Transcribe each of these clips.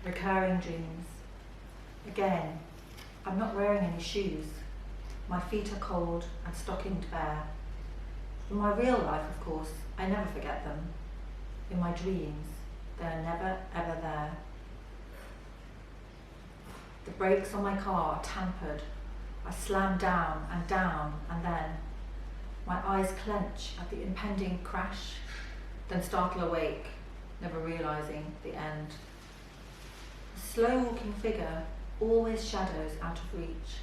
Recurring dreams. Again, I'm not wearing any shoes. My feet are cold and stockinged bare. In my real life, of course, I never forget them. In my dreams, they are never, ever there. The brakes on my car are tampered. I slam down, and then my eyes clench at the impending crash, then startle awake, never realizing the end. A slow-walking figure always shadows out of reach.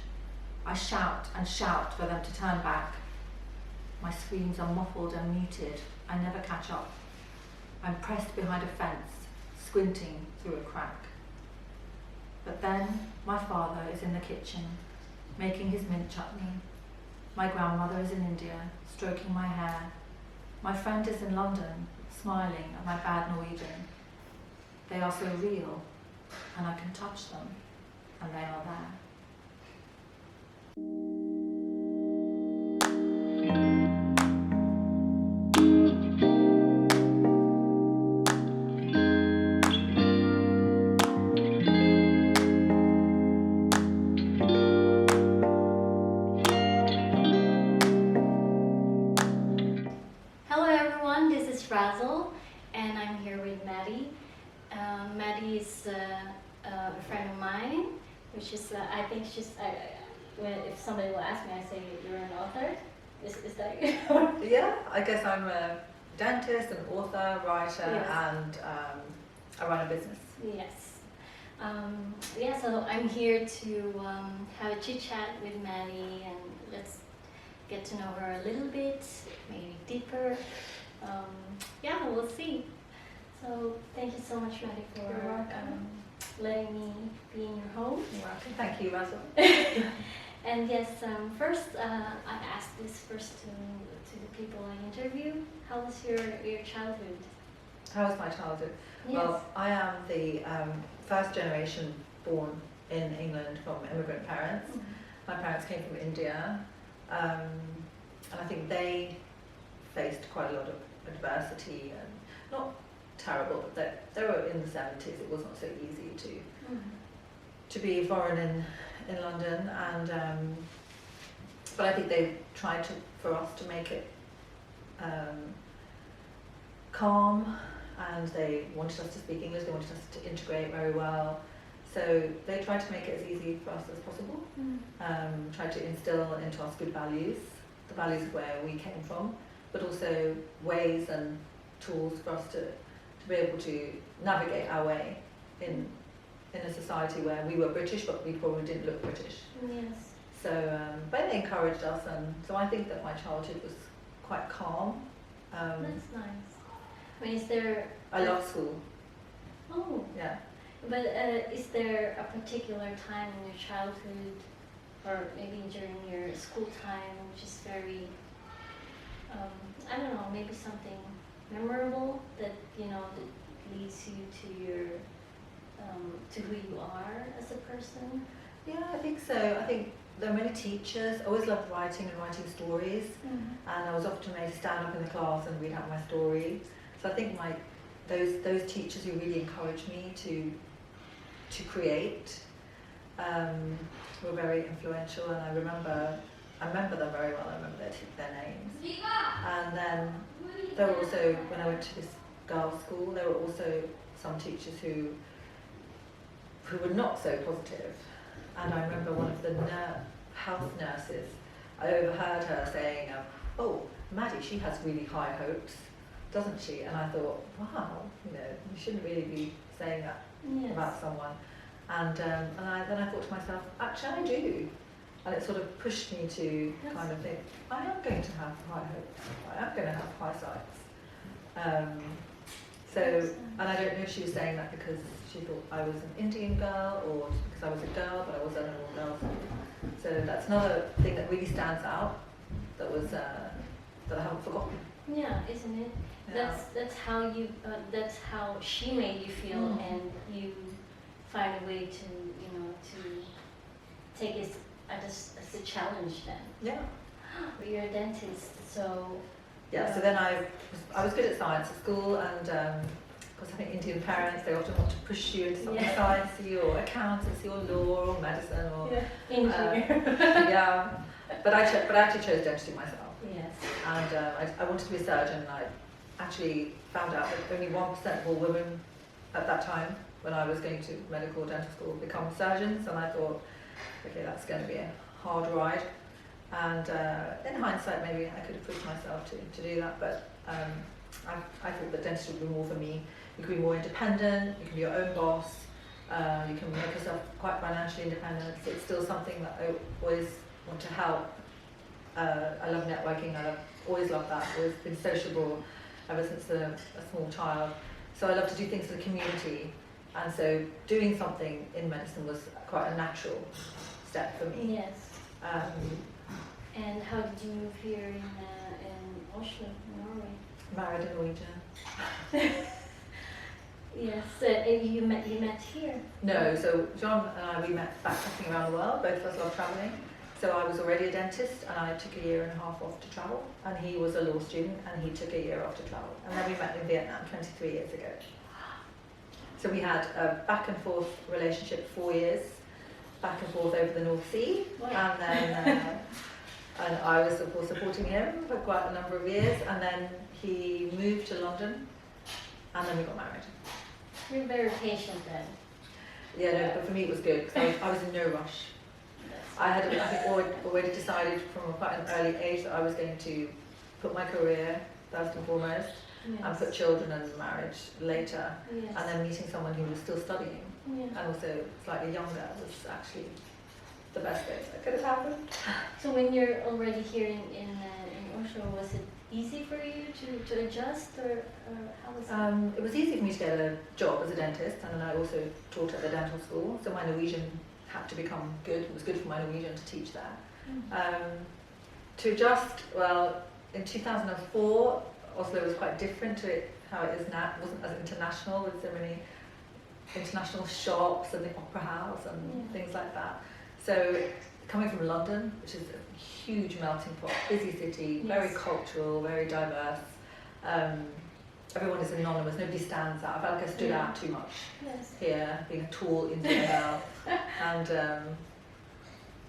I shout and shout for them to turn back. My screams are muffled and muted. I never catch up. I'm pressed behind a fence, squinting through a crack. But then my father is in the kitchen, making his mint chutney. My grandmother is in India, stroking my hair. My friend is in London, smiling at my bad Norwegian. They are so real, and I can touch them, and they are there. And I'm here with Maddie. Maddie is a friend of mine, which is, I think she's, if somebody will ask me, I say you're an author. Is that you? Yeah, I guess I'm a dentist, an author, writer, yes. And I run a business. Yes. So I'm here to have a chit chat with Maddie, and let's get to know her a little bit, maybe deeper. We'll see. So thank you so much, Maddie, for letting me be in your home. You're welcome. Thank you, Russell. And yes, first I asked this first to the people I interview. How was your childhood? How was my childhood? Yes. Well, I am the first generation born in England from immigrant parents. Mm-hmm. My parents came from India, and I think they faced quite a lot of adversity, and not terrible, but they were in the 70s. It was not so easy to be foreign in London, and but I think they tried for us to make it calm, and they wanted us to speak English. They wanted us to integrate very well. So they tried to make it as easy for us as possible. Tried to instill into us good values, the values of where we came from, but also ways and tools for us to be able to navigate our way in a society where we were British, but we probably didn't look British. Yes. So, but they encouraged us, and so I think that my childhood was quite calm. That's nice. I mean, is there... I love school. Oh. Yeah. But is there a particular time in your childhood, or maybe during your school time, which is very, I don't know, maybe something memorable that, that leads you to your, to who you are as a person? Yeah, I think so. I think there are many teachers. I always loved writing and writing stories, and I was often made to stand up in the class and read out my story. So I think those teachers who really encouraged me to create were very influential, and I remember them very well. I remember their names. And then there were also, when I went to this girls' school, there were also some teachers who were not so positive. And I remember one of the house nurses, I overheard her saying, "Oh, Maddie, she has really high hopes, doesn't she?" And I thought, wow, you shouldn't really be saying that about someone. And then I thought to myself, actually I do. And it sort of pushed me to kind of think, I am going to have high hopes, I am going to have high sights. And I don't know if she was saying that because she thought I was an Indian girl, or because I was a girl, but I was an all-girl. So that's another thing that really stands out, that I haven't forgotten. Yeah, isn't it? Yeah. That's how she made you feel, and you find a way to take it as a challenge then. Yeah. But you're a dentist, so. Yeah. So then I was good at science at school, and because I think Indian parents, they often want to push you into something sciencey or accountancy or law or medicine or engineer. yeah. But I actually chose dentistry myself. Yes. And I wanted to be a surgeon, and I actually found out that only 1% of all women at that time, when I was going to medical dental school, become surgeons, and I thought, okay, that's going to be a hard ride. And in hindsight, maybe I could have pushed myself to do that, but I thought that dentistry would be more for me. You can be more independent, you can be your own boss, you can make yourself quite financially independent. So it's still something that I always want to help. I love networking, always loved that, always been sociable ever since a small child. So I love to do things for the community, and so doing something in medicine was quite a natural step for me. Yes. And how did you move here in Oslo, Norway? Married a Norwegian. Yes, you met here? No, so John and I, we met backpacking around the world. Both of us love travelling. So I was already a dentist, and I took a year and a half off to travel, and he was a law student, and he took a year off to travel. And then we met in Vietnam 23 years ago. So we had a back and forth relationship, 4 years, back and forth over the North Sea. Wow. And then and I was, of course, supporting him for quite a number of years, and then he moved to London, and then we got married. You're very patient then. Yeah, no, but for me it was good, because I was in no rush. I had already decided from quite an early age that I was going to put my career first and foremost, and put children and marriage later, and then meeting someone who was still studying, and also slightly younger was actually the best thing that could have happened. So when you're already here in Oslo, was it easy for you to adjust, or how was it? It was easy for me to get a job as a dentist, and then I also taught at the dental school, so my Norwegian had to become good. It was good for my Norwegian to teach there. To adjust, well, in 2004, Oslo was quite different to how it is now. It wasn't as international, with so many international shops and the opera house and things like that. So coming from London, which is a huge melting pot, busy city, very cultural, very diverse. Everyone is anonymous, nobody stands out. I felt like I stood out too much here, being a tall Indian girl. And so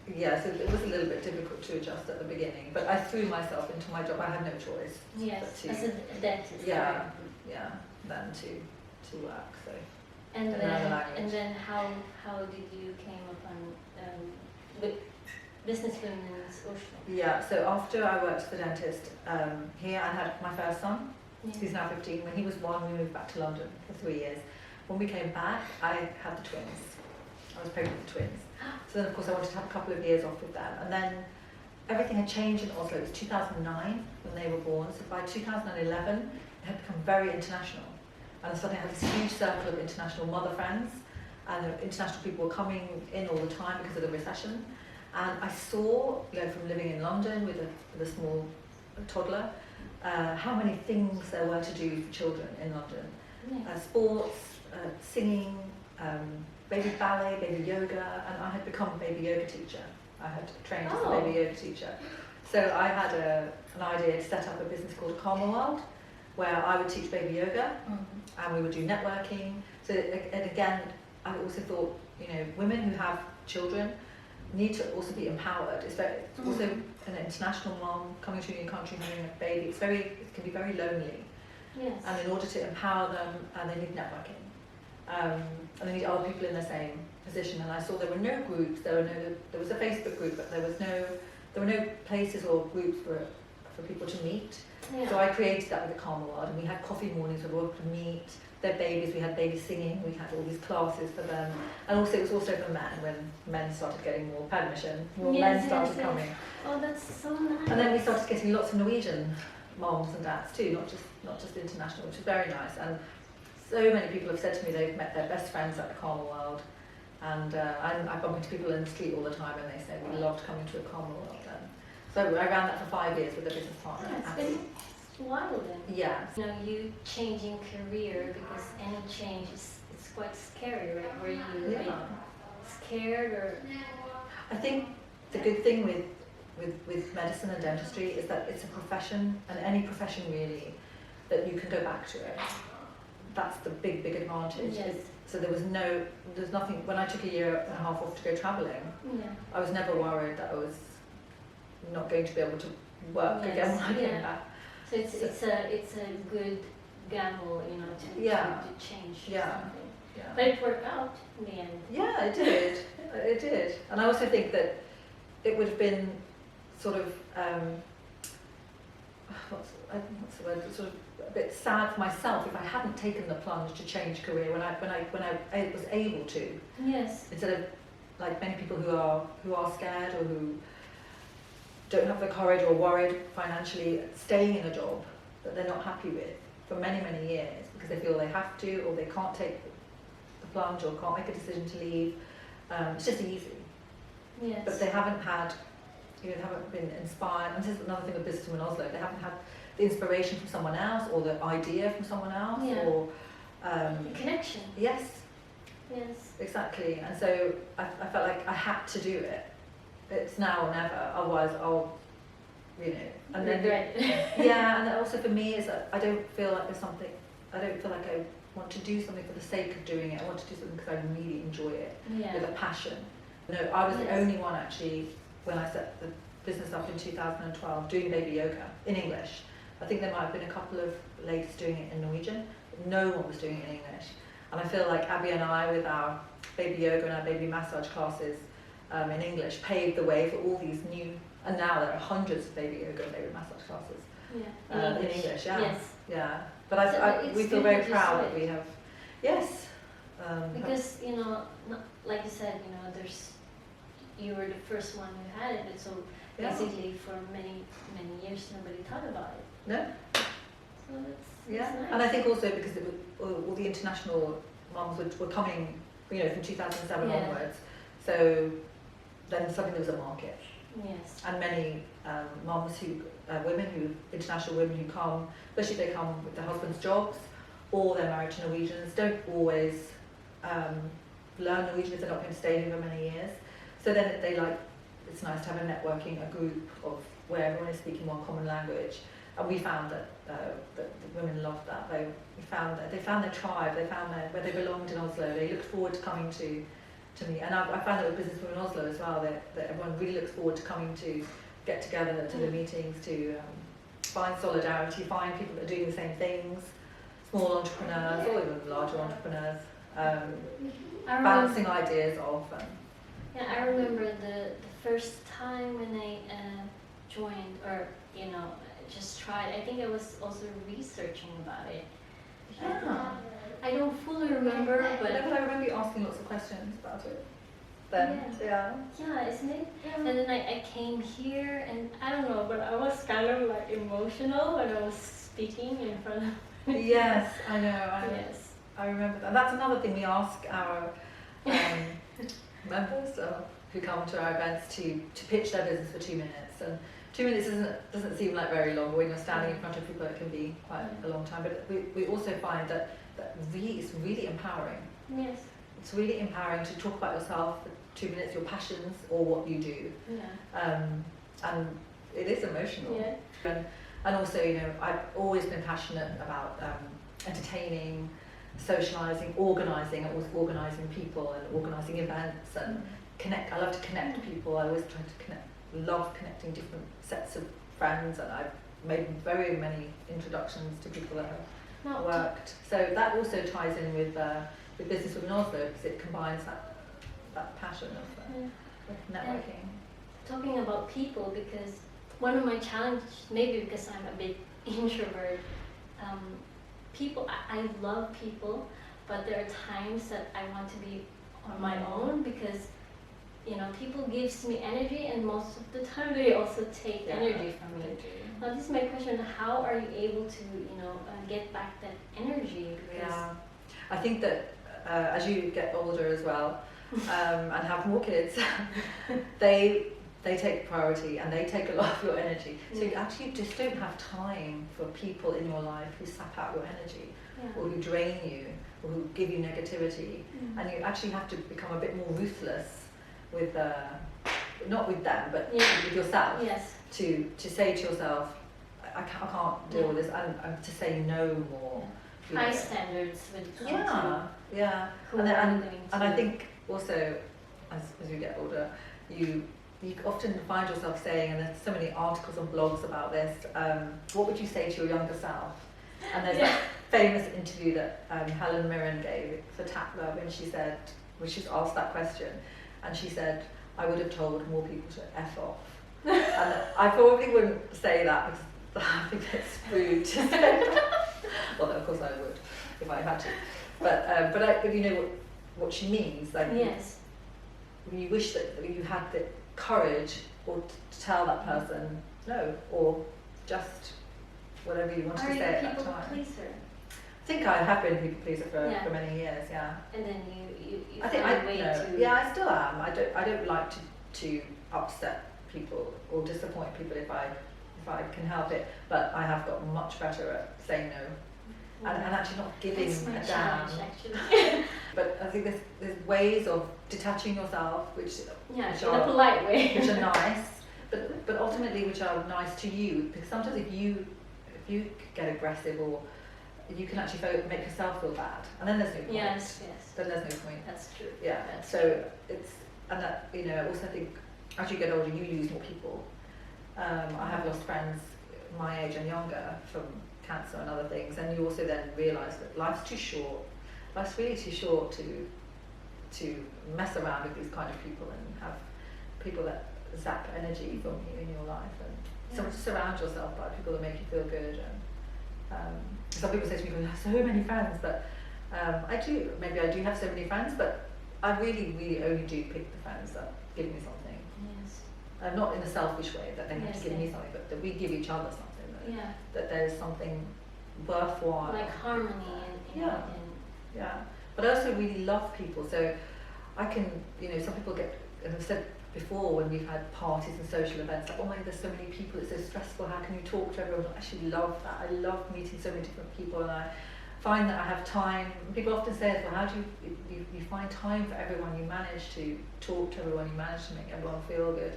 it was a little bit difficult to adjust at the beginning, but I threw myself into my job. I had no choice. Yes, as a dentist. Yeah, then to work. So. And then how did you came upon Business Women Oslo? Yeah, so after I worked as a dentist here, I had my first son. He's now 15. When he was 1, we moved back to London for 3 years. When we came back, I had the twins. I was pregnant with twins. So then, of course, I wanted to have a couple of years off with them. And then everything had changed in Oslo. It was 2009 when they were born. So by 2011, it had become very international. And suddenly I had this huge circle of international mother friends, and the international people were coming in all the time because of the recession. And I saw, from living in London with a small toddler, how many things there were to do for children in London. Sports, singing, baby ballet, baby yoga, and I had become a baby yoga teacher. I had trained as a baby yoga teacher. So I had an idea to set up a business called Karma World, where I would teach baby yoga, and we would do networking. So, and again, I also thought, women who have children need to also be empowered. It's also an international mom coming to a new country, having a baby. It can be very lonely. Yes. And in order to empower them, they need networking. And they need other people in the same position. And I saw there were no groups. There was a Facebook group, but there were no places or groups for people to meet. Yeah. So I created that with the Karma World, and we had coffee mornings where we were able to meet their babies. We had baby singing. We had all these classes for them, and also it was also for men. When men started getting more permission, more men started coming. Oh, that's so nice. And then we started getting lots of Norwegian moms and dads too, not just international, which is very nice. And so many people have said to me they've met their best friends at the Karma World, and I bump into people in the street all the time, and they say we loved coming to a Karma World. So I ran that for 5 years with a business partner. It's been wild then. Yeah. You changing career, because any change it's quite scary, right? Were you scared or? I think the good thing with medicine and dentistry is that it's a profession, and any profession really, that you can go back to it. that's the big advantage. Yes. So there's nothing, when I took a year and a half off to go travelling, I was never worried that I was not going to be able to work again when I came back. So it's a good gamble, you know, to change something. Yeah. But it worked out in the end. Yeah, it did. It did. And I also think that it would have been sort of what's the word? Sort of a bit sad for myself if I hadn't taken the plunge to change career when I was able to. Yes. Instead of like many people who are scared or who don't have the courage or worried financially staying in a job that they're not happy with for many years because they feel they have to or they can't take the plunge or can't make a decision to leave. It's just easy. Yes. But they haven't had, they haven't been inspired. And this is another thing with Business Women Oslo. They haven't had the inspiration from someone else or the idea from someone else or the connection. Yes. Yes. Exactly. And so I felt like I had to do it. It's now or never. Otherwise, I'll, and regret it. Yeah, and then also for me is that I don't feel like there's something. I don't feel like I want to do something for the sake of doing it. I want to do something because I really enjoy it with a passion. I was the only one actually when I set the business up in 2012 doing baby yoga in English. I think there might have been a couple of ladies doing it in Norwegian, but no one was doing it in English. And I feel like Abby and I, with our baby yoga and our baby massage classes in English, paved the way for all these new, and now there are hundreds of baby yoga and baby massage classes in English. Yeah. But we feel very proud that we have, because like you said, you were the first one who had it, but so basically for many years nobody thought about it. No. So that's nice. And I think also because all the international mums were coming, from 2007 onwards, so then suddenly there was a market. Yes. And many mums international women who come, especially if they come with their husband's jobs or they're married to Norwegians, don't always learn Norwegian if they're not going to stay here for many years. So then it's nice to have a networking, a group of where everyone is speaking one common language. And we found that the women loved that. They found their tribe, they found where they belonged in Oslo. They looked forward to coming to me. And I found that with Business Women Oslo as well, that everyone really looks forward to coming to get together to the meetings, to find solidarity, find people that are doing the same things, small entrepreneurs or even larger entrepreneurs, bouncing ideas off. Yeah, I remember the first time when I joined or just tried. I think I was also researching about it. Yeah. I don't fully remember, but I remember you asking lots of questions about it. Then, yeah, isn't it? And then I came here, and I don't know, but I was kind of like emotional when I was speaking in front of. Yes, I know. Yes. I remember that. That's another thing we ask our members who come to our events to pitch their business for 2 minutes. And 2 minutes doesn't seem like very long. When you're standing in front of people, it can be quite a long time. But we also find that it's really empowering. Yes. It's really empowering to talk about yourself for 2 minutes, your passions or what you do. Yeah. And it is emotional. Yeah. And also, I've always been passionate about entertaining, socialising, organising. I was organising people and organising events and connect. I love to connect people. I always try to connect. Love connecting different sets of friends, and I've made very many introductions to people that have worked. So that also ties in with Business Women Oslo because it combines that passion of networking. Talking about people, because one of my challenges, maybe because I'm a bit introvert, people, I love people, but there are times that I want to be on my own because people gives me energy, and most of the time they also take energy from me. Now this is my question: how are you able to get back that energy? Yeah, I think that as you get older as well and have more kids, they take priority and they take a lot of your energy. So you actually just don't have time for people in your life who sap out your energy or who drain you or who give you negativity. And you actually have to become a bit more ruthless with not with them but with yourself. Yes. To say to yourself, I can't deal with this, and to say no more high standards when it comes yeah. who And, are and, going to. and I think also, as you get older, you often find yourself saying, and there's so many articles and blogs about this, what would you say to your younger self? And there's that famous interview that Helen Mirren gave for Tatler when she was asked that question, and she said, I would have told more people to F off. And I probably wouldn't say that because I think it's rude to say that. Well, of course I would if I had to. But you know what she means. Like, yes. You wish that you had the courage or to tell that person no, or just whatever you wanted to say at that time. Are you a people pleaser? I think I have been a people pleaser for many years, yeah. And then you I think find a way to... Yeah, I still am. I don't like to upset people or disappoint people if I can help it, but I have got much better at saying no and actually not giving That's my a damn. challenge, actually. But I think there's ways of detaching yourself which in a polite way. which are nice, but ultimately which are nice to you, because sometimes if you get aggressive or you can actually make yourself feel bad, and then there's no point. Yes. Then there's no point. That's true. Yeah. That's so true. it's, and that, you know, I also think as you get older you lose more people. I have lost friends my age and younger from cancer and other things, and you also then realise that life's too short. Life's really too short to mess around with these kind of people and have people that zap energy from you in your life, and surround yourself by people that make you feel good. And some people say to me, "I have so many friends," but I do have so many friends, but I really, really only do pick the friends that give me something. Yes. Not in a selfish way that they have to give me something, but that we give each other something. That there's something worthwhile. Like harmony and yeah. But I also really love people, so I can, you know, some people get, and I've said before when we've had parties and social events, like, oh my God, there's so many people, it's so stressful, how can you talk to everyone? I actually love that. I love meeting so many different people, and I find that I have time. People often say, well, how do you find time for everyone? You manage to talk to everyone, you manage to make everyone feel good.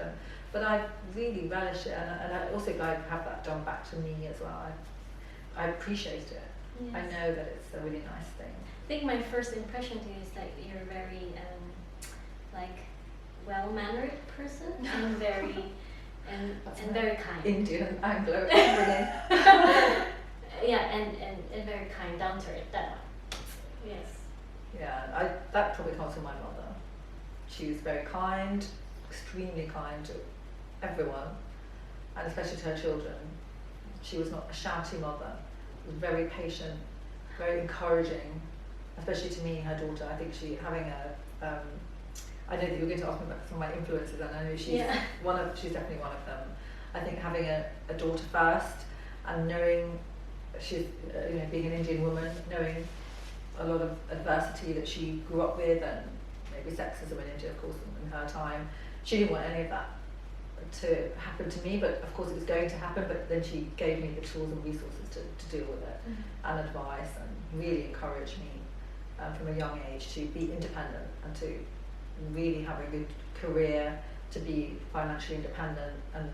But I really relish it, and I also like have that done back to me as well. I appreciate it. Yes. I know that it's a really nice thing. I think my first impression to you is that you're a very like well-mannered person and very and very kind. Indian, Anglo, everything. Yeah, and very kind, down to earth. That one. Yes. Yeah, that probably comes from my mother. She was very kind, extremely kind to everyone, and especially to her children. She was not a shouty mother. She was very patient, very encouraging, especially to me, her daughter. I think she having a I know that you're going to ask me about some of my influences, and I know she's she's definitely one of them. I think having a daughter first, and knowing she's you know, being an Indian woman, knowing a lot of adversity that she grew up with, and maybe sexism in India, of course, in her time. She didn't want any of that to happen to me, but of course it was going to happen. But then she gave me the tools and resources to deal with it, and advice, and really encouraged me from a young age to be independent and to really have a good career, to be financially independent and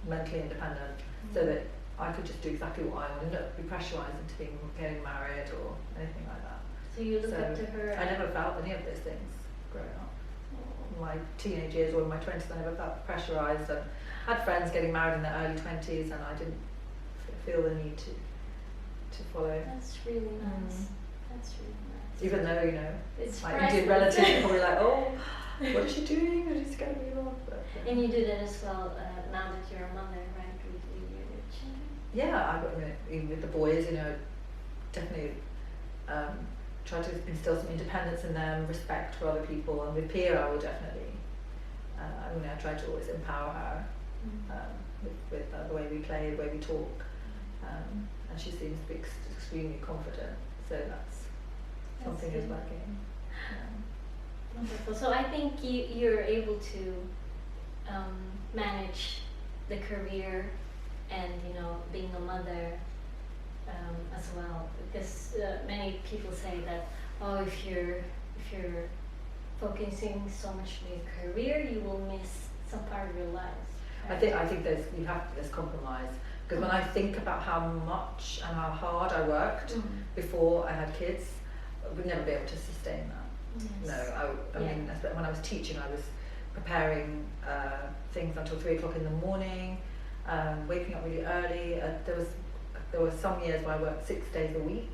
mentally independent, so that I could just do exactly what I wanted, not be pressurised into getting married or anything like that. So you look up to her? I never felt any of those things growing up. In my teenage years or in my 20s, I never felt pressurised, and had friends getting married in their early 20s, and I didn't feel the need to follow. That's really nice. That's really nice. Even though, you know, it's my Indian relatives are probably like, oh, what is she doing? She's going to be off. And you do that as well now that you're a mother, right? With your children? Yeah, even with the boys, you know, definitely try to instill some independence in them, respect for other people, and with Pia, I will definitely. I try to always empower her with the way we play, the way we talk, and she seems to be extremely confident. So that's something is working. Wonderful. So I think you're able to manage the career and, you know, being a mother as well, because many people say that, oh, if you're focusing so much on your career, you will miss some part of your life. Right? I think there's compromise, Because when I think about how much and how hard I worked before I had kids, I would never be able to sustain that. Yes. No, I mean, when I was teaching, I was preparing things until 3 o'clock in the morning, waking up really early. There were some years where I worked 6 days a week,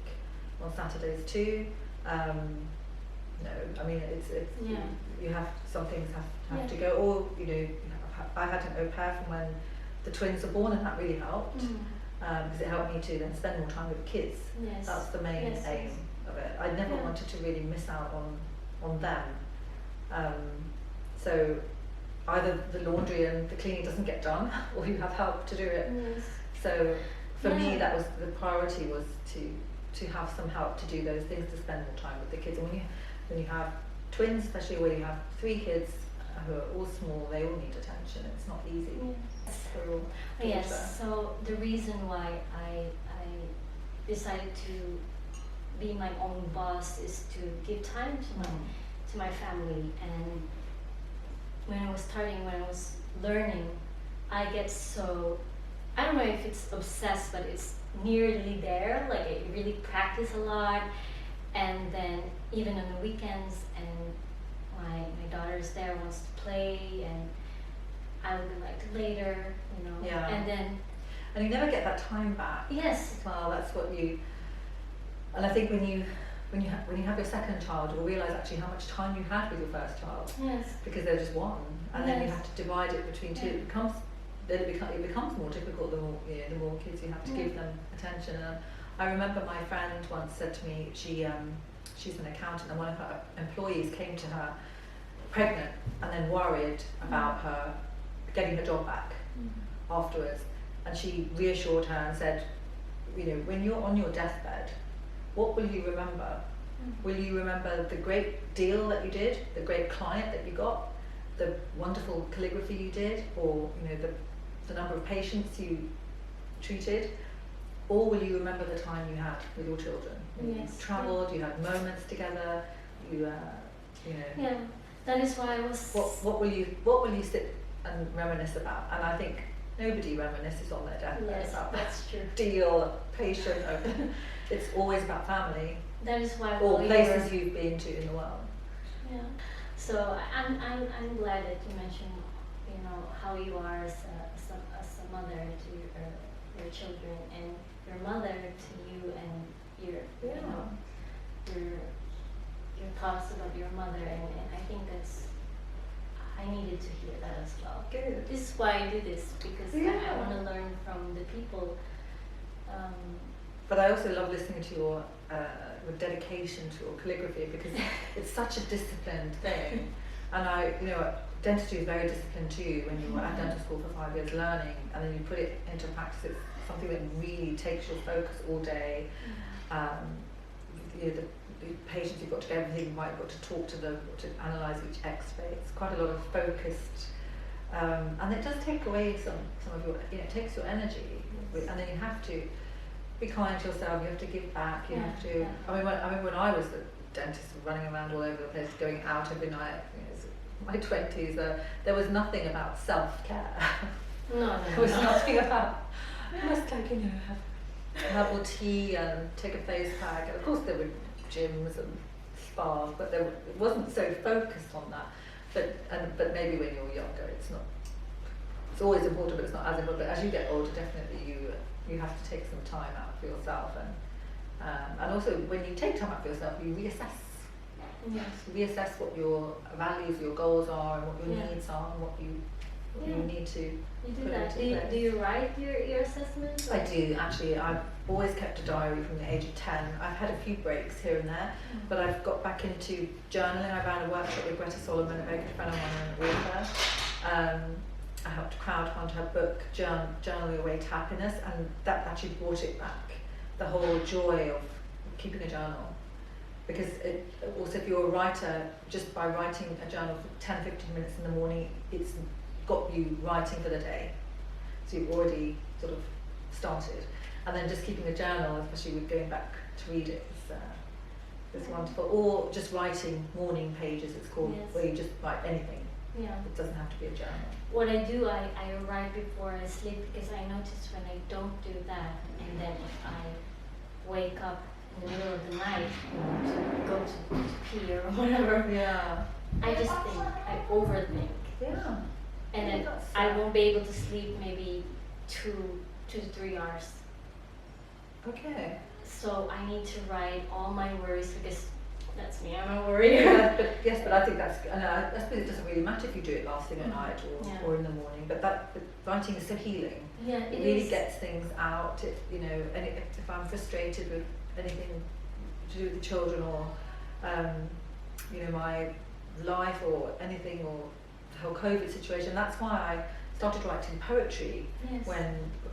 on Saturdays too. No, I mean, it's you have, some things have to go, or, you know, I had an au pair from when the twins were born, and that really helped, because it helped me to then spend more time with the kids. Yes. That's the main aim of it. I never wanted to really miss out on them. So either the laundry and the cleaning doesn't get done, or you have help to do it. Yes. So for me, that was the priority, was to have some help to do those things, to spend more time with the kids. And when you have twins, especially when you have 3 kids who are all small, they all need attention. It's not easy. Yes. For your Yes, daughter. so the reason why I decided to be my own boss is to give time to my family. And when I was learning, I get so, I don't know if it's obsessed, but it's nearly there. Like, I really practice a lot, and then even on the weekends, and my daughter's there, wants to play, and I would like later, you know. Yeah. And then, And you never get that time back. yes, Well, that's what you. And I think when you have your second child, you'll realise actually how much time you had with your first child, yes, because they're just one, and then you Yes. have to divide it between two. Yeah. It becomes more difficult the more, you know, the more kids you have to give them attention. And I remember my friend once said to me, she's an accountant, and one of her employees came to her pregnant and then worried about her getting her job back afterwards, and she reassured her and said, you know, when you're on your deathbed, what will you remember? Will you remember the great deal that you did, the great client that you got, the wonderful calligraphy you did, or, you know, the number of patients you treated, or will you remember the time you had with your children? You Yes. travelled, you had moments together, you know. yeah. That is why I was. What will you sit and reminisce about? And I think nobody reminisces on their deathbed Yes, about that's true. deal, patient. It's always about family, That is why. or while places you you've been to in the world. Yeah. So I'm glad that you mentioned, you know, how you are as a mother to your children, and your mother to you, and your you know your thoughts about your mother, and I think I needed to hear that as well. Good. This is why I do this, because I want to learn from the people. But I also love listening to your dedication to your calligraphy, because it's such a disciplined thing. And dentistry is very disciplined too. When you were at dental school for 5 years learning, and then you put it into practice, it's something that really takes your focus all day. You know, the patients, you've got to get everything right, you've got to talk to them, to analyse each x-ray. It's quite a lot of focused, and it does take away some of your, you know, it takes your energy, and then you have to be kind to yourself, you have to give back, you have to, I mean when I was the dentist running around all over the place, going out every night, you know, my 20s, there was nothing about self-care. No. There was nothing about, just like, you know, have herbal tea and take a face pack. And of course there were gyms and spas, but it wasn't so focused on that. But maybe when you're younger, it's always important, but it's not as important. But as you get older, definitely you have to take some time out for yourself, and also when you take time out for yourself, you reassess. Yes. Reassess what your values, your goals are, and what your needs are, and what you need to. You do put that. into place. Do you write your assessments? I do, actually. I've always kept a diary from the age of 10. I've had a few breaks here and there, but I've got back into journaling. I ran a workshop with Greta Solomon, a very good friend of mine, and author. I helped crowdfund her book, Journal Your Way to Happiness, and that actually brought it back, the whole joy of keeping a journal. Because also if you're a writer, just by writing a journal for 10, 15 minutes in the morning, it's got you writing for the day. So you've already sort of started. And then just keeping a journal, especially with going back to read it, is wonderful. Or just writing morning pages, it's called, where you just write anything. Yeah. It doesn't have to be a journal. What I do, I write before I sleep, because I notice when I don't do that, and then if I wake up in the middle of the night to go to pee or whatever, Yeah. I just think, I overthink. Yeah. And then That's, I won't be able to sleep maybe 2 to 3 hours. Okay. So I need to write all my worries, because that's me, I'm a worrier. Yes, but I think that's, and I suppose it doesn't really matter if you do it last thing at night Yeah. or in the morning, but writing is so healing. Yeah, It really gets things out. It, you know, and if I'm frustrated with anything to do with the children or, you know, my life or anything, or the whole COVID situation, that's why I started writing poetry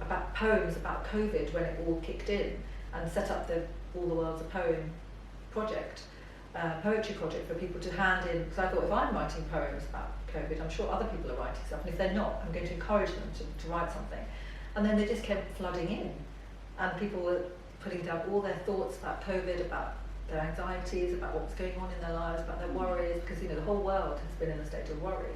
about poems about COVID when it all kicked in, and set up the All the World's a Poem project. Poetry project for people to hand in, because I thought if I'm writing poems about COVID, I'm sure other people are writing stuff, and if they're not, I'm going to encourage them to write something. And then they just kept flooding in, and people were putting down all their thoughts about COVID, about their anxieties, about what's going on in their lives, about their worries, because you know the whole world has been in a state of worry.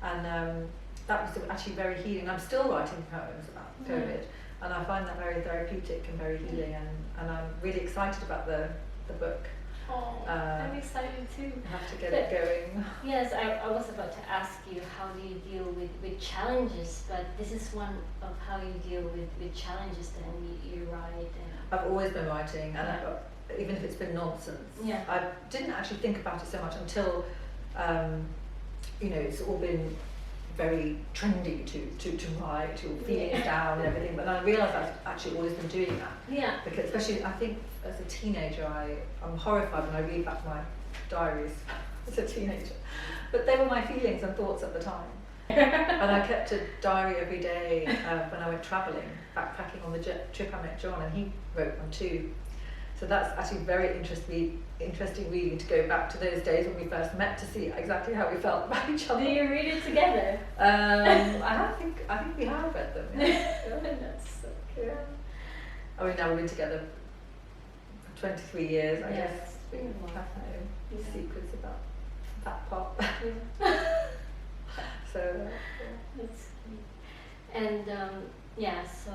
And that was actually very healing. I'm still writing poems about COVID, and I find that very therapeutic and very healing, and I'm really excited about the book. Oh, I'm excited too. I have to get it going. Yes, I was about to ask you, how do you deal with challenges, but this is one of how you deal with challenges. Then you write. And I've always been writing, and even if it's been nonsense. Yeah. I didn't actually think about it so much until, you know, it's all been very trendy to write, your feelings down and everything, but I realised I've actually always been doing that. Yeah. Because especially, I think as a teenager, I'm horrified when I read back my diaries as a teenager. But they were my feelings and thoughts at the time. And I kept a diary every day when I went travelling, backpacking on the trip I met John, and he wrote one too. So that's actually very interesting reading, to go back to those days when we first met, to see exactly how we felt about each other. Do you read it together? I think we have read them. Yeah. That's so cool. Yeah. I mean, now we've been together for 23 years, I Yes. guess. We have no secrets about that part. Yeah. So, That's cute. And so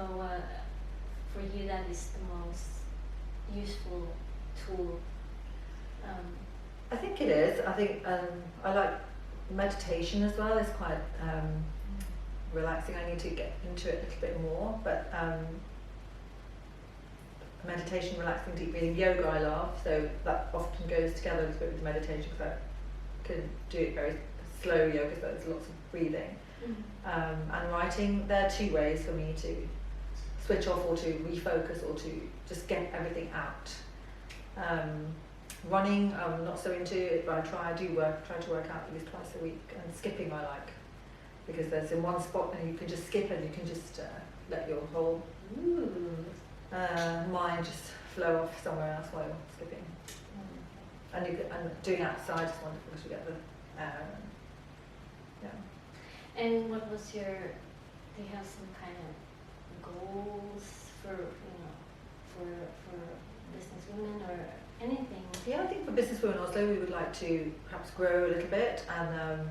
for you, that is the most useful tool. I think it is. I think I like meditation as well. It's quite relaxing. I need to get into it a little bit more, but meditation, relaxing, deep breathing, yoga I love, so that often goes together a little bit with meditation, because I can do it very slow yoga, so there's lots of breathing. And writing, there are two ways for me to switch off or to refocus or to just get everything out. Running, I'm not so into it, but I try to work out at least twice a week, and skipping I like, because there's in one spot and you can just skip, and you can just let your whole mind just flow off somewhere else while you're skipping. And doing outside is wonderful, because you get the air. And what was your? Do you have some kind of goals for Business Women or anything? Yeah, I think for Business Women Oslo we would like to perhaps grow a little bit, and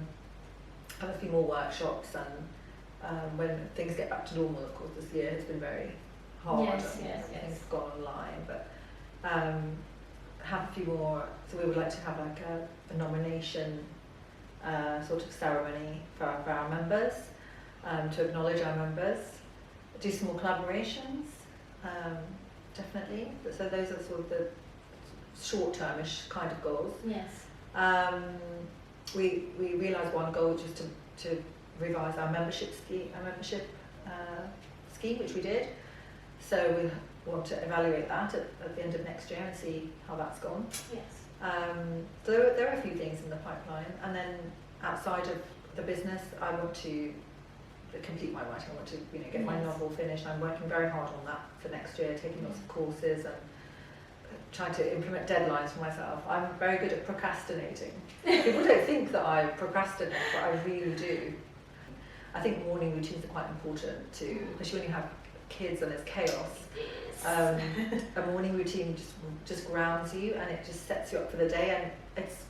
have a few more workshops, and when things get back to normal, of course this year has been very hard. Yes. Things have gone online, but have a few more. So we would like to have like a nomination sort of ceremony for our members, to acknowledge our members, do some more collaborations, definitely. So those are sort of the short-termish kind of goals. Yes. We realised one goal, which was to revise our membership scheme, which we did. So we want to evaluate that at the end of next year and see how that's gone. Yes. So there are a few things in the pipeline, and then outside of the business, I want to complete my writing. I want to get my novel finished. I'm working very hard on that for next year, taking lots of courses and trying to implement deadlines for myself. I'm very good at procrastinating. People don't think that I procrastinate, but I really do. I think morning routines are quite important too, especially when you have kids and there's chaos. A morning routine just grounds you, and it just sets you up for the day, and it's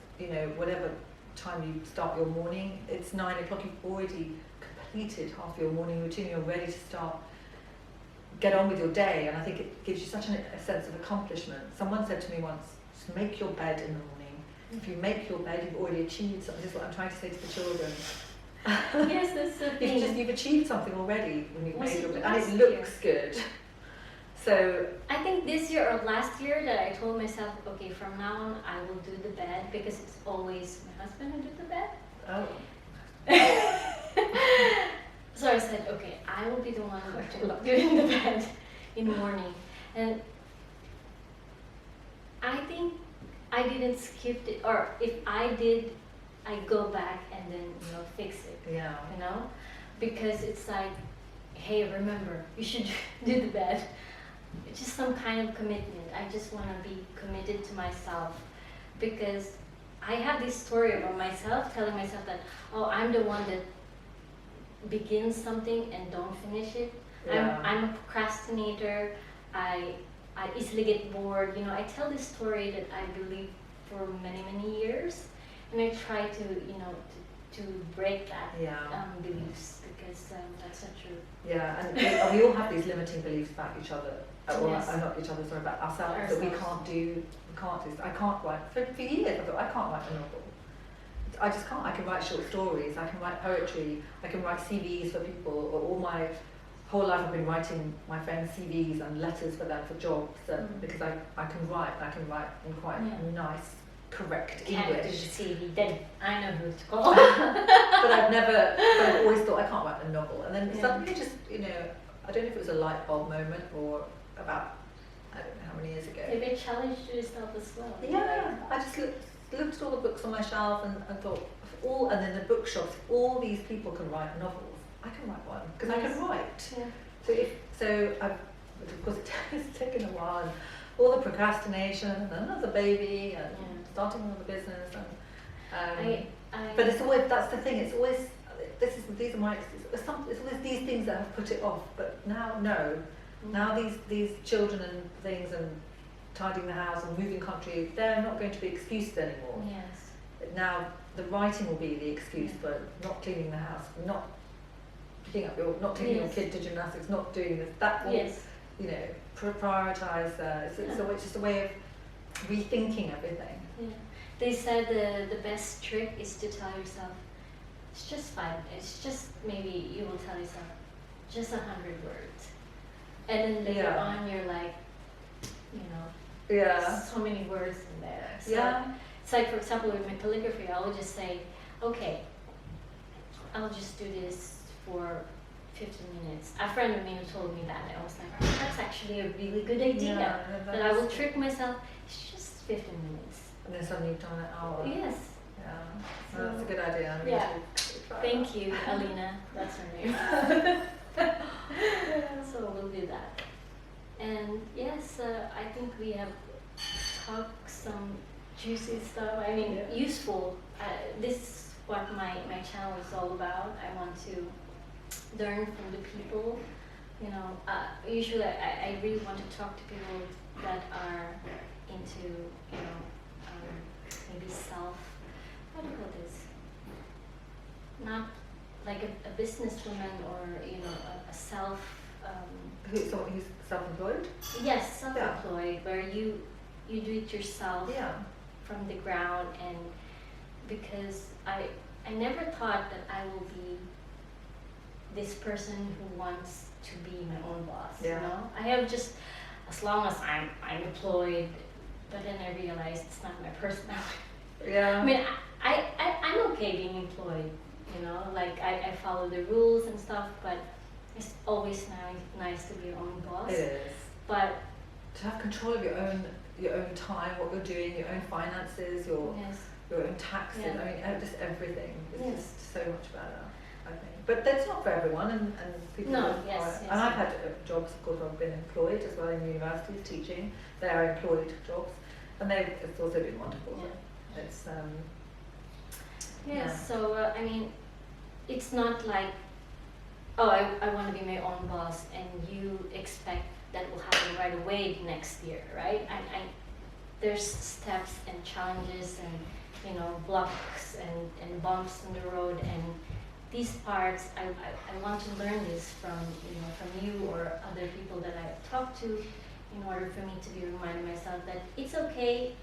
whatever time you start your morning. It's 9 o'clock, you've already completed half your morning routine, you're ready to start, get on with your day, and I think it gives you such a sense of accomplishment. Someone said to me once, just make your bed in the morning. If you make your bed, you've already achieved something. This is what I'm trying to say to the children. Yes, that's the thing. You've achieved something already when you've made your bed, and it looks good. So I think this year or last year that I told myself, okay, from now on I will do the bed, because it's always my husband who did the bed. Oh. So I said, okay, I will be the one doing the bed in the morning. And I think I didn't skip it, or if I did, I go back and then, you know, fix it. Yeah. You know, because it's like, hey, remember, you should do the bed. It's just some kind of commitment. I just want to be committed to myself, because I have this story about myself, telling myself that, oh, I'm the one that begins something and don't finish it. Yeah. I'm a procrastinator. I easily get bored. You know, I tell this story that I believe for many, many years, and I try to, you know, to break that beliefs, because that's not true. Yeah, and we all have these limiting beliefs about each other, or Yes. not each other, sorry, about ourselves, that we can't do. I can't write. For years I thought, I can't write a novel. I just can't. I can write short stories, I can write poetry, I can write CVs for people, or all my whole life I've been writing my friends CVs and letters for them for jobs, because I can write in quite nice, correct Can't do English. the CV, then I know who to call. But I've always thought I can't write a novel, and then suddenly just, you know, I don't know if it was a light bulb moment or about, I don't know how many years ago. Maybe a challenge to yourself as well. Yeah, I just looked at all the books on my shelf and thought, and then the bookshops, all these people can write novels. I can write one, because I can write. Yeah. So of course it's taken a while, and all the procrastination, and then another baby, and starting another business, and but it's always, that's the thing, it's always, these are my excuses. It's always these things that have put it off, but now now these children and things, and tidying the house and moving country, they're not going to be excuses anymore. Yes. Now the writing will be the excuse for not cleaning the house, not taking your kid to gymnastics, not doing this. That will, you know, prioritise. It's just a way of rethinking everything. Yeah. They said the best trick is to tell yourself, it's just 5 minutes. Just maybe you will tell yourself, just 100 words, and then later on you're like, you know, so many words in there. So it's like, for example, with my calligraphy, I will just say, okay, I'll just do this for 15 minutes. A friend of mine told me that, and I was like, that's actually a really good idea. That I will trick myself, it's just 15 minutes. And then suddenly you've done an hour. Yes. Yeah, so that's a good idea. I'm Thank you, Alina. That's her name. So we'll do that. And yes, I think we have talked some juicy stuff. I mean, useful. This is what my channel is all about. I want to learn from the people. You know, usually I really want to talk to people that are into, you know, maybe how do you call this? Not like a businesswoman, or, you know, a self. Someone who's self-employed? Yes, self-employed, where you do it yourself from the ground, and because I never thought that I will be this person who wants to be my own boss. You know, I have just, as long as I'm employed, but then I realized it's not my personality. I mean, I'm okay being employed, you know, like I follow the rules and stuff, but it's always nice to be your own boss. It is. But to have control of your own time, what you're doing, your own finances, your own taxes, I mean, just everything is just so much better, I think. But that's not for everyone, and people and I've had jobs, of course, I've been employed as well in universities teaching. They are employed jobs, and it's also been wonderful. It's so I mean, it's not like, oh, I want to be my own boss, and you expect that will happen right away next year, right? There's steps and challenges and, you know, blocks cracks and bumps in the road, and these parts, I want to learn this from you or other people that I've talked to, in order for me to be reminding myself that it's okay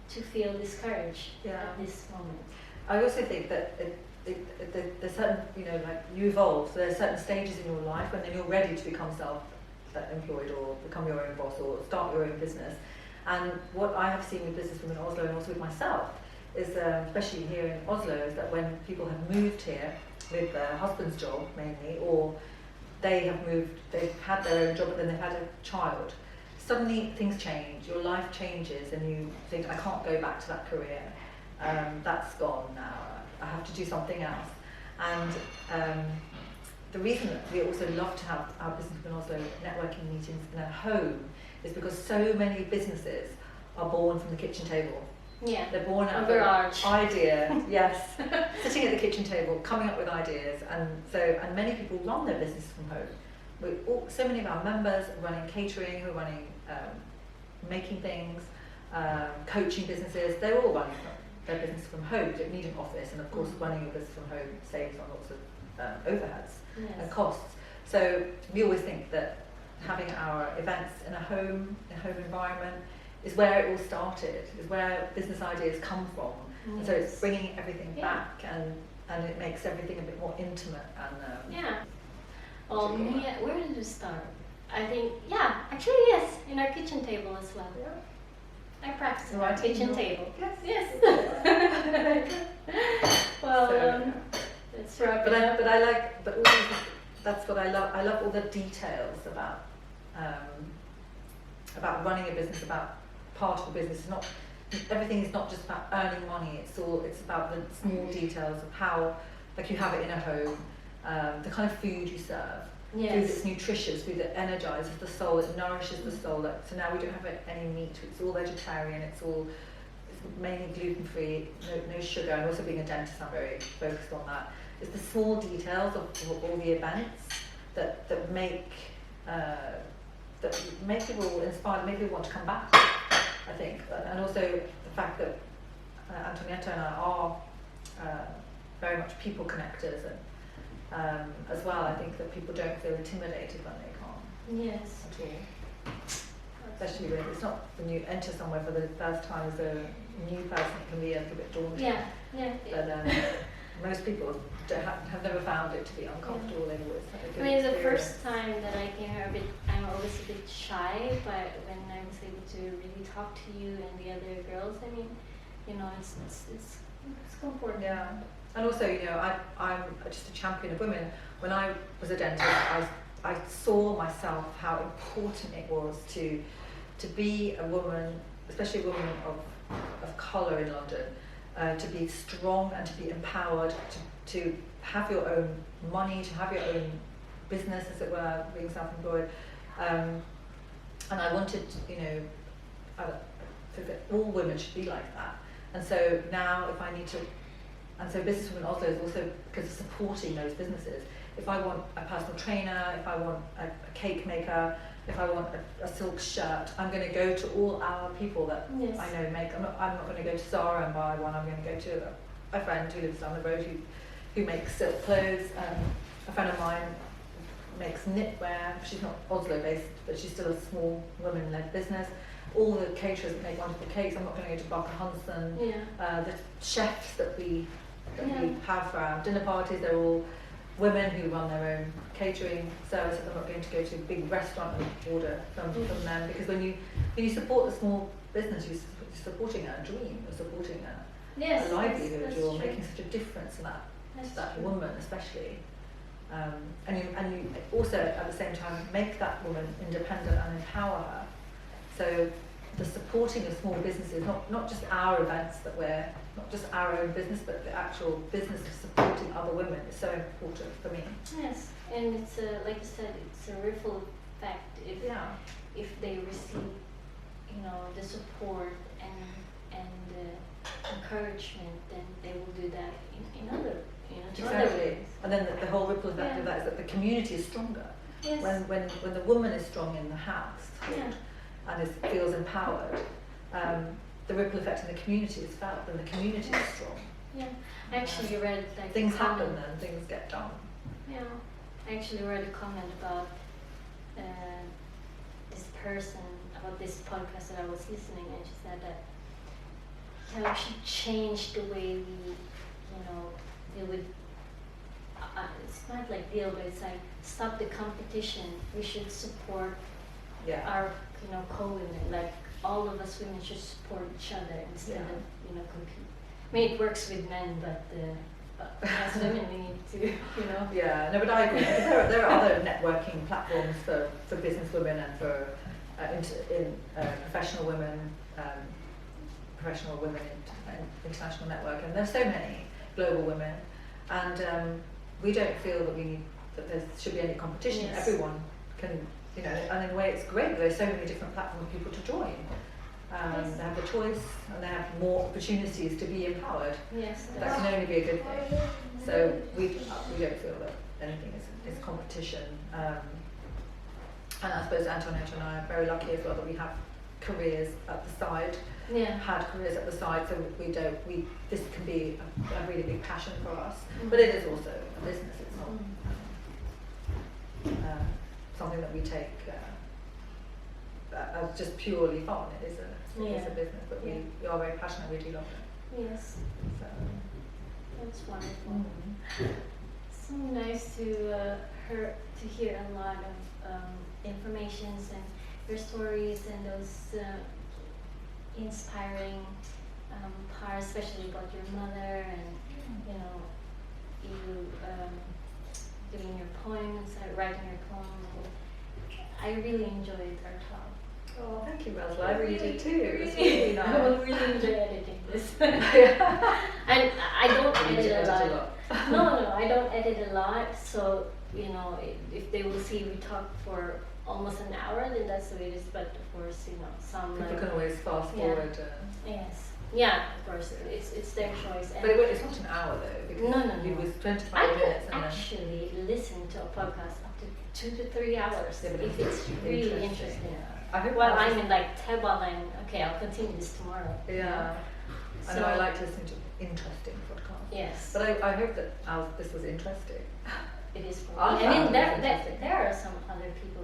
to feel discouraged at this moment. I also think that there's certain, like you evolve, so there's certain stages in your life when then you're ready to become self-employed or become your own boss or start your own business. And what I have seen with Business Women Oslo and also with myself is, especially here in Oslo, is that when people have moved here with their husband's job mainly, or they've had their own job but then they've had a child, suddenly things change, your life changes and you think, I can't go back to that career, that's gone now, I have to do something else. And the reason that we also love to have our Business Women Oslo networking meetings in a home is because so many businesses are born from the kitchen table. Yeah, they're born out of an idea, yes, sitting at the kitchen table, coming up with ideas, and many people run their businesses from home. So many of our members are running catering, who are running making things, coaching businesses. They're all running their business from home. You don't need an office, and of course, running your business from home saves on lots of overheads and costs. So we always think that having our events in a home environment is where it all started, is where business ideas come from. And so it's bringing everything back, and it makes everything a bit more intimate. And well, where did we start? I think, actually yes, in our kitchen table as well. I practice in our kitchen table. Yes. Well, let's wrap it up. That's what I love. I love all the details about running a business, about part of the business. It's not everything is not just about earning money. It's about the small details of how, like, you have it in a home, the kind of food you serve, food that's nutritious, food that energizes the soul, it nourishes the soul. So now we don't have any meat. It's all vegetarian. It's mainly gluten free, no sugar. And also being a dentist, I'm very focused on that. It's the small details of all the events that make people inspired, make people want to come back, I think. And also the fact that Antonietta and I are very much people connectors, and as well, I think that people don't feel intimidated when they come. Yes. At all. Especially when you enter somewhere for the first time as a new person, it can be a little bit daunting. But most people have never found it to be uncomfortable. They've always had a good experience. The first time that I came here, I'm always a bit shy, but when I was able to really talk to you and the other girls, I mean, it's comforting. Yeah, and also, I'm just a champion of women. When I was a dentist, I saw myself how important it was to be a woman, especially a woman of colour in London. To be strong and to be empowered, to have your own money, to have your own business, as it were, being self-employed. And I wanted, that all women should be like that. And so now if I need to, and so Business Women Oslo is also because of supporting those businesses. If I want a personal trainer, if I want a cake maker, if I want a silk shirt, I'm going to go to all our people that I know make. I'm not going to go to Zara and buy one. I'm going to go to a friend who lives down the road who makes silk clothes. A friend of mine makes knitwear. She's not Oslo based, but she's still a small women-led business. All the caterers that make wonderful cakes. I'm not going to go to Barker Hansen. The chefs that we have for our dinner parties, they're all women who run their own catering services. I'm not going to go to a big restaurant and order from them, because when you support a small business, you're supporting a dream, you're supporting a livelihood, you're making such a difference in that woman especially. And you also at the same time make that woman independent and empower her. So the supporting of small businesses, not just our events not just our own business, but the actual business of supporting other women is so important for me. Yes, and it's like you said, it's a ripple effect. If they receive, the support and encouragement, then they will do that in other, Exactly. And then the whole ripple effect of that is that the community is stronger. Yes. When the woman is strong in the house and feels empowered, the ripple effect in the community is felt, and the community is strong. Yeah, I actually read like things a happen comment. and things get done. Yeah, I actually read a comment about this person, about this podcast that I was listening, and she said that we should change the way we, deal with. It's not like deal, but it's like stop the competition. We should support our, co-women. Like all of us women should support each other instead of, compete. I mean, it works with men, but as women, we need to, Yeah, no, but I agree. There are other networking platforms for business women and for professional women in international network, and there's so many global women, and we don't feel that there should be any competition. Yes. Everyone can, and in a way it's great that there's so many different platforms for people to join. They have the choice and they have more opportunities to be empowered. Yes, That can only be a good thing. So we don't feel that anything is competition. And I suppose Antoinette and I are very lucky as well that we have careers at the side. Had careers at the side, so this can be a really big passion for us. But it is also a business. It's not something that we take as just purely fun. It is a business, but we are very passionate. We do love it. Yes. So that's wonderful. So nice to hear a lot of informations and your stories and those inspiring parts, especially about your mother and you doing your poems, writing your poems. I really enjoyed our talk. Oh, thank you, Rosla. I really did too. It was really nice. I will really enjoy editing this. And I don't edit a lot. No, I don't edit a lot. So, if they will see we talk for almost an hour, then that's the way it is. But of course, some people can always fast forward. Yes. Yeah, of course. It's their choice. But it's not an hour though, because No. it was 25 I minutes. can actually listen to a podcast up to 2 to 3 hours if it's really interesting. Yeah. I hope I'm in while I'll continue this tomorrow. Yeah. So, I know I like listening to interesting podcasts. Yes. But I hope that this was interesting. It is for me. I mean, there are some other people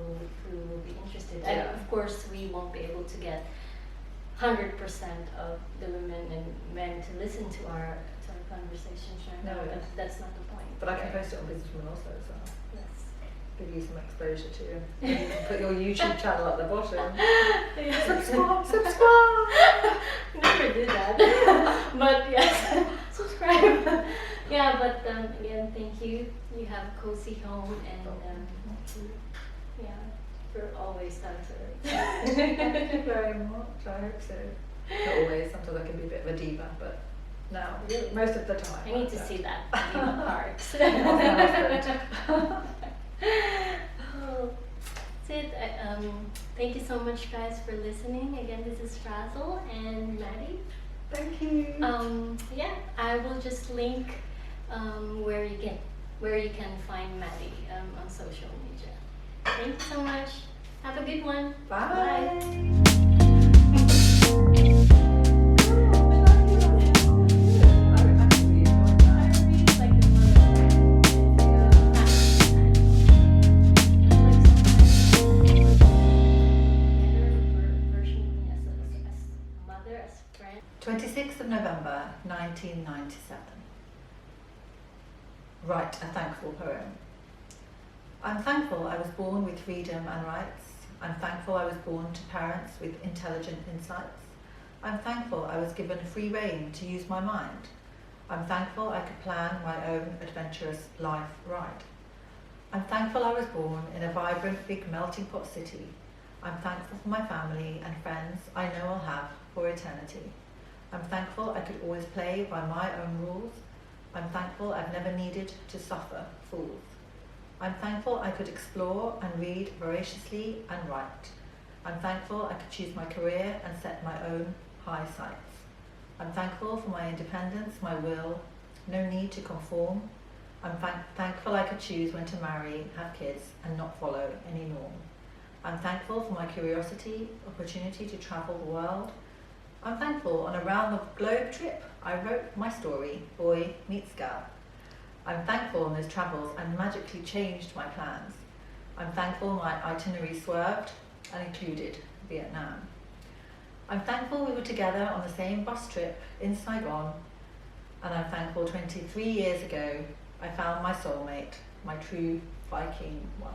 who will be interested. Yeah. And of course, we won't be able to get 100% of the women and men to listen to our conversations right now, but that's not the point. But I can post it on Business Women Oslo as well. Yes. Give you some exposure to it. You can put your YouTube channel at the bottom. Subscribe! Never do that. But yes, subscribe. Yeah, but again, thank you. You have a cozy home and you're always down to earth. Thank you very much. I hope so. Not always. Sometimes I can be a bit of a diva, but no, really? most of the time. I need to see that diva part. That's it. Thank you so much, guys, for listening. Again, this is Razzle and Maddie. Thank you. I will just link where you can find Maddie on social media. Thank you so much. Have a good one. Bye. Mother as friend. 26th of November, 1997. Write a thankful poem. I'm thankful I was born with freedom and rights. I'm thankful I was born to parents with intelligent insights. I'm thankful I was given free rein to use my mind. I'm thankful I could plan my own adventurous life right. I'm thankful I was born in a vibrant, big melting pot city. I'm thankful for my family and friends I know I'll have for eternity. I'm thankful I could always play by my own rules. I'm thankful I've never needed to suffer fools. I'm thankful I could explore and read voraciously and write. I'm thankful I could choose my career and set my own high sights. I'm thankful for my independence, my will, no need to conform. I'm thankful I could choose when to marry, have kids, and not follow any norm. I'm thankful for my curiosity, opportunity to travel the world. I'm thankful on a round-the-globe trip I wrote my story, Boy Meets Girl. I'm thankful on those travels I magically changed my plans. I'm thankful my itinerary swerved and included Vietnam. I'm thankful we were together on the same bus trip in Saigon, and I'm thankful 23 years ago I found my soulmate, my true Viking one.